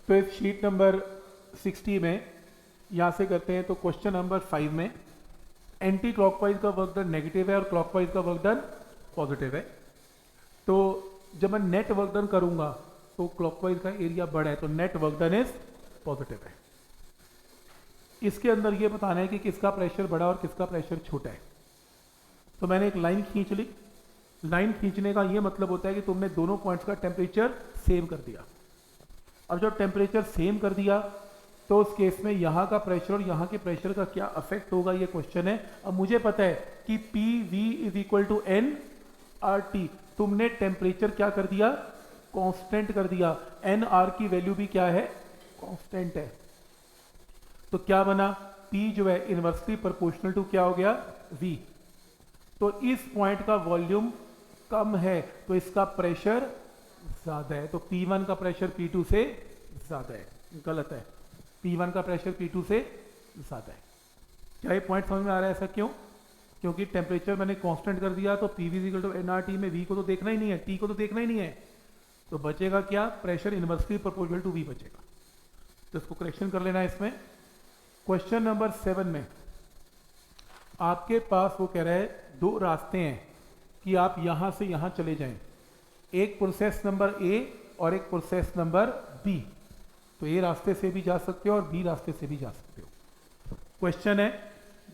तो इस sheet number 60 में यहाँ से करते हैं। तो क्वेश्चन नंबर 5 में एंटी क्लॉकवाइज का वर्क डन नेगेटिव है और क्लॉकवाइज का वर्क डन पॉजिटिव है। तो जब मैं नेट वर्क डन करूँगा तो क्लॉकवाइज का एरिया बड़ा है, तो net work done is positive है। इसके अंदर ये बताना है कि किसका प्रेशर बड़ा और किसका प्रेशर छोटा है। तो मैंने एक लाइन खींच ली। लाइन खींचने का ये मतलब होता है कि तुमने दोनों पॉइंट्स का टेम्परेचर सेम कर दिया। अब जब टेम्परेचर सेम कर दिया तो उस केस में यहाँ का प्रेशर और यहाँ के प्रेशर का क्या अफेक्ट होगा, ये क्वेश्चन है। अब मुझे पता है कि P V is equal to N R T. तुमने टेम्परेचर क्या कर दिया, कांस्टेंट कर दिया। एन आर की वैल्यू भी क्या है, कांस्टेंट है। तो क्या बना, P जो है इनवर्सली प्रोपोर्शनल टू क्या हो गया, V। तो इस पॉइंट का वॉल्यूम कम है तो इसका प्रेशर ज्यादा है। तो P1 का प्रेशर P2 से ज्यादा है। गलत है, P1 का प्रेशर P2 से ज्यादा है। क्या ये पॉइंट समझ में आ रहा है? ऐसा क्यों? क्योंकि टेम्परेचर मैंने कांस्टेंट कर दिया तो PV इक्वल टू nRT में V को तो देखना ही नहीं है, T को तो देखना ही नहीं है। तो बचेगा क्या, pressure inversely proportional to V बचेगा। तो इसको करेक्शन कर लेना है इसमें। क्वेश्चन नंबर 7 में आपके पास वो कह रहा है दो रास्ते हैं कि आप यहां से यहां चले जाएं। एक प्रोसेस नंबर A और एक प्रोसेस नंबर B। तो A रास्ते से भी जा सकते हो और B रास्ते से भी जा सकते हो। क्वेश्चन है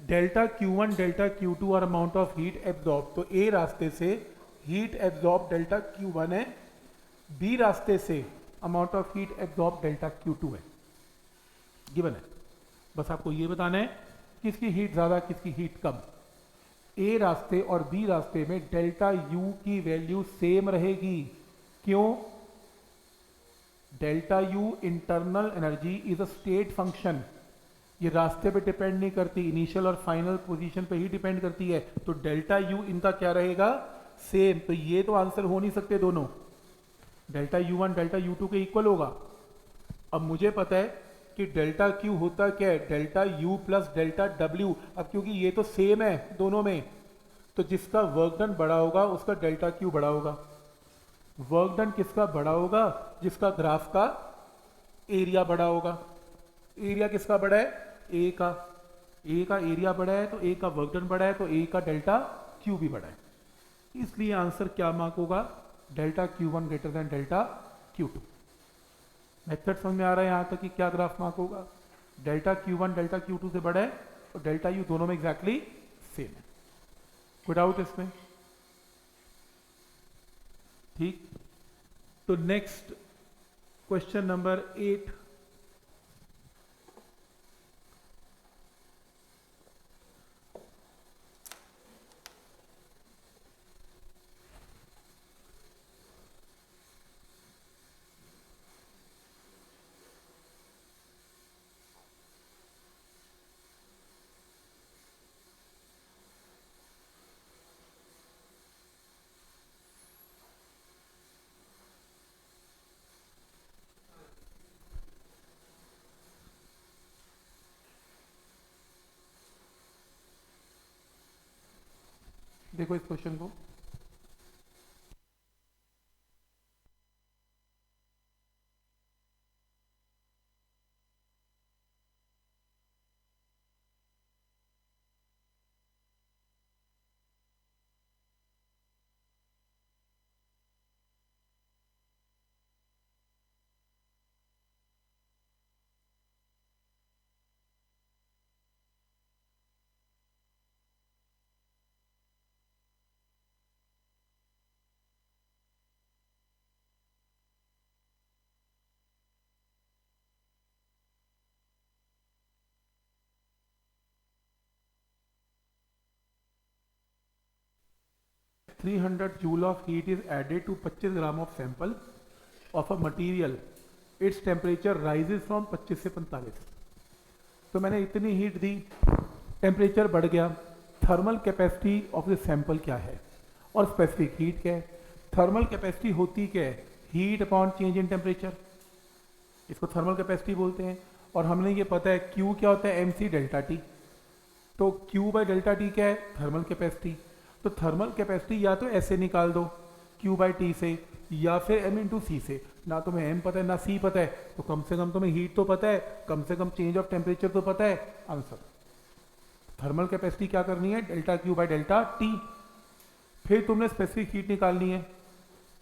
डेल्टा Q1 डेल्टा Q2 और अमाउंट ऑफ हीट एब्जॉर्ब। तो A रास्ते से हीट एब्जॉर्ब डेल्टा Q1 है, B रास्ते से amount of heat absorb delta Q2 है। गिवन है, बस आपको ये बताना है किसकी हीट ज्यादा किसकी हीट कम। ए रास्ते और बी रास्ते में डेल्टा यू की वैल्यू सेम रहेगी। क्यों? Delta U internal energy is a state function. ये रास्ते पे डिपेंड नहीं करती, इनिशियल और फाइनल पोजीशन पे ही डिपेंड करती है। तो डेल्टा यू इनका क्या रहेगा, सेम। तो ये तो आंसर हो नहीं सकते दोनों। डेल्टा U1 डेल्टा U2 के इक्वल होगा। अब मुझे पता है कि डेल्टा Q होता क्या है, delta U plus delta W। अब क्योंकि ये तो सेम है दोनों में, तो जिसका वर्क डन बड़ा होगा उसका डेल्टा Q बड़ा होगा। वर्क डन किसका बड़ा होगा, जिसका ग्राफ का एरिया बड़ा होगा। एरिया किसका बड़ा है, A का। A का एरिया बड़ा है तो A का वर्क डन बड़ा है, तो A का डेल्टा Q भी बड़ा है। इसलिए आंसर क्या मार्क होगा, delta Q1 greater than delta Q2। Method समझ में आ रहा है यहाँ तक कि क्या ग्राफ मार्क होगा। डेल्टा Q1 डेल्टा Q2 से बड़ा है और डेल्टा U दोनों में एग्जैक्टली सेम है। कोई डाउट इसमें? ठीक। तो नेक्स्ट क्वेश्चन नंबर 8। देखो इस क्वेश्चन को। Three 300 joule of heat is added to 25 gram of sample of a material. Its temperature rises from 25 से 45। तो मैंने इतनी हीट दी, टेम्परेचर बढ़ गया। Thermal capacity of the sample क्या है और स्पेसिफिक हीट क्या है। थर्मल कैपेसिटी होती क्या है, heat upon change in temperature. इसको थर्मल कैपेसिटी बोलते हैं। और हमने ये पता है Q क्या होता है, MC डेल्टा T। तो Q बाई डेल्टा T क्या है, थर्मल कैपेसिटी। तो थर्मल कैपेसिटी या तो ऐसे निकाल दो Q बाई T से, या फिर M इंटू C से। ना तुम्हें m पता है ना c पता है, तो कम से कम तुम्हें हीट तो पता है, कम से कम चेंज ऑफ टेम्परेचर तो पता है। आंसर थर्मल कैपेसिटी क्या करनी है, delta Q by delta T. फिर तुमने स्पेसिफिक हीट निकालनी है,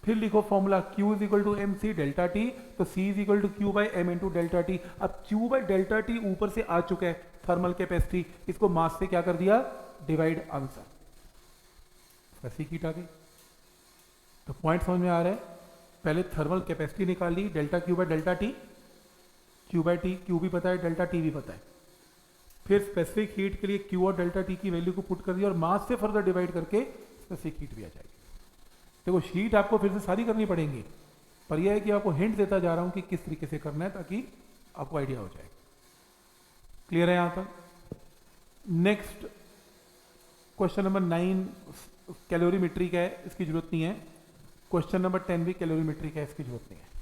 फिर लिखो formula Q is equal to M C delta T, तो C is equal to Q by M into delta T. अब Q बाई डेल्टा टी ऊपर से आ चुका है थर्मल कैपेसिटी, इसको मास से क्या कर दिया, डिवाइड। आंसर स्पेसिफिक हीट आ गई। तो पॉइंट समझ में आ रहा है, पहले थर्मल कैपेसिटी निकाल ली delta Q by delta T, Q by T, Q भी पता है, डेल्टा टी भी पता है। फिर स्पेसिफिक हीट के लिए क्यू और डेल्टा टी की वैल्यू को पुट कर दिया और मास से फर्दर डिवाइड करके स्पेसिफिक हीट भी आ जाएगी। देखो शीट आपको फिर से सारी करनी पड़ेंगी, पर यह है कि आपको हिंट देता जा रहा हूं कि किस तरीके से करना है ताकि आपको आइडिया हो जाए। क्लियर है यहां तक? नेक्स्ट क्वेश्चन नंबर 9 कैलोरीमेट्री का है, इसकी जरूरत नहीं है। क्वेश्चन नंबर 10 भी कैलोरीमेट्री का है, इसकी जरूरत नहीं है।